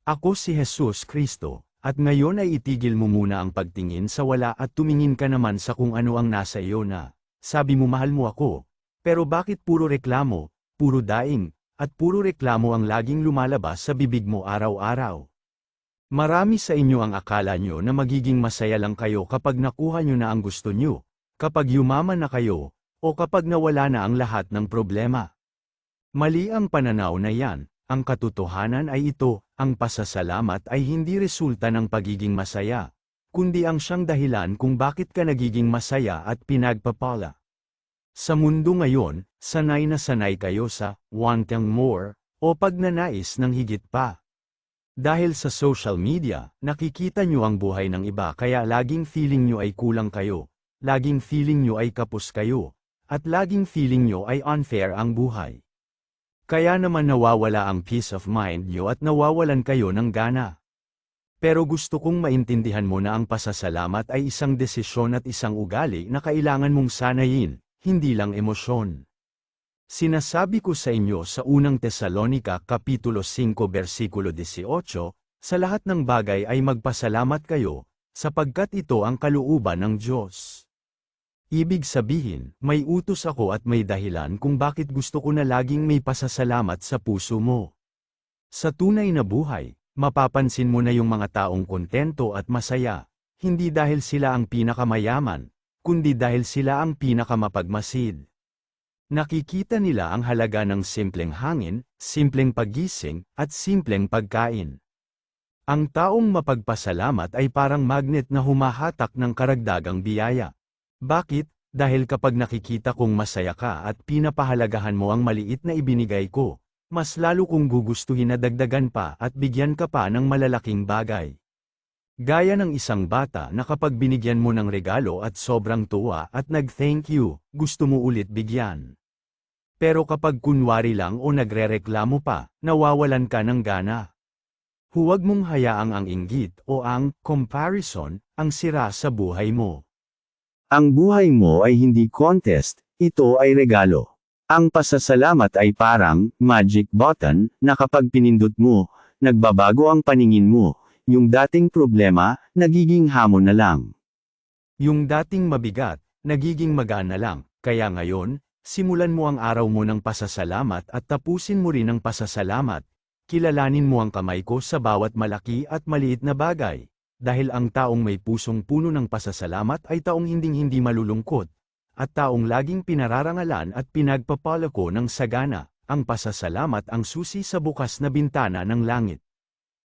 Ako si Jesus Kristo, at ngayon ay itigil mo muna ang pagtingin sa wala at tumingin ka naman sa kung ano ang nasa iyo na. Sabi mo mahal mo ako, pero bakit puro reklamo, puro daing, at puro reklamo ang laging lumalabas sa bibig mo araw-araw? Marami sa inyo ang akala nyo na magiging masaya lang kayo kapag nakuha nyo na ang gusto nyo, kapag yumaman na kayo, o kapag nawala na ang lahat ng problema. Mali ang pananaw na yan. Ang katotohanan ay ito, ang pasasalamat ay hindi resulta ng pagiging masaya, kundi ang siyang dahilan kung bakit ka nagiging masaya at pinagpapala. Sa mundo ngayon, sanay na sanay kayo sa wanting more, o pagnanais ng higit pa. Dahil sa social media, nakikita nyo ang buhay ng iba kaya laging feeling nyo ay kulang kayo, laging feeling nyo ay kapos kayo, at laging feeling nyo ay unfair ang buhay. Kaya naman nawawala ang peace of mind nyo at nawawalan kayo ng gana. Pero gusto kong maintindihan mo na ang pasasalamat ay isang desisyon at isang ugali na kailangan mong sanayin, hindi lang emosyon. Sinasabi ko sa inyo sa unang Tesalonica Kapitulo 5 versikulo 18, sa lahat ng bagay ay magpasalamat kayo, sapagkat ito ang kalooban ng Diyos. Ibig sabihin, may utos ako at may dahilan kung bakit gusto ko na laging may pasasalamat sa puso mo. Sa tunay na buhay, mapapansin mo na yung mga taong kontento at masaya, hindi dahil sila ang pinakamayaman, kundi dahil sila ang pinakamapagmasid. Nakikita nila ang halaga ng simpleng hangin, simpleng paggising, at simpleng pagkain. Ang taong mapagpasalamat ay parang magnet na humahatak ng karagdagang biyaya. Bakit? Dahil kapag nakikita kong masaya ka at pinapahalagahan mo ang maliit na ibinigay ko, mas lalo kong gugustuhin na dagdagan pa at bigyan ka pa ng malalaking bagay. Gaya ng isang bata na kapag binigyan mo ng regalo at sobrang tuwa at nag-thank you, gusto mo ulit bigyan. Pero kapag kunwari lang o nagrereklamo pa, nawawalan ka ng gana. Huwag mong hayaang ang inggit o ang comparison ang sira sa buhay mo. Ang buhay mo ay hindi contest, ito ay regalo. Ang pasasalamat ay parang magic button na kapag pinindot mo, nagbabago ang paningin mo, yung dating problema, nagiging hamon na lang. Yung dating mabigat, nagiging magaan na lang, kaya ngayon, simulan mo ang araw mo ng pasasalamat at tapusin mo rin ang pasasalamat. Kilalanin mo ang kamay ko sa bawat malaki at maliit na bagay. Dahil ang taong may pusong puno ng pasasalamat ay taong hinding-hindi malulungkot, at taong laging pinararangalan at pinagpapala ko ng sagana, ang pasasalamat ang susi sa bukas na bintana ng langit.